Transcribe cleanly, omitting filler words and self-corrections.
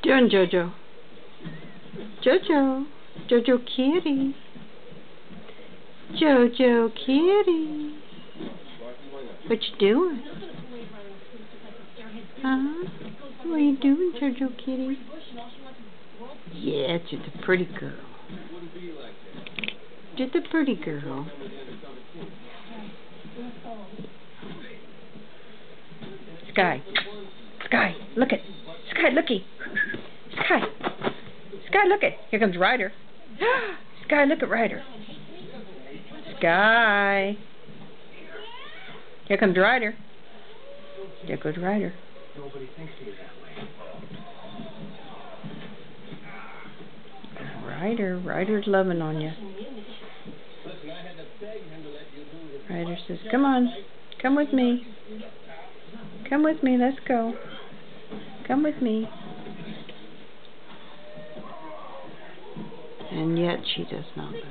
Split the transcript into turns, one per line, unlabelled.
Doing, Jojo? Jojo. Jojo kitty. Jojo kitty. What you doing? Huh? What are you doing, Jojo kitty? Yeah, you're the pretty girl. You're the pretty girl. Sky. Sky, look it. Sky, looky. Sky. Sky, look it. Here comes Ryder. Sky, look at Ryder. Sky. Here comes Ryder. There goes Ryder.
Nobody thinks of you that way.
Ryder's loving on you. Ryder says, come on. Come with me. Come with me, let's go. Come with me. And yet she does not move.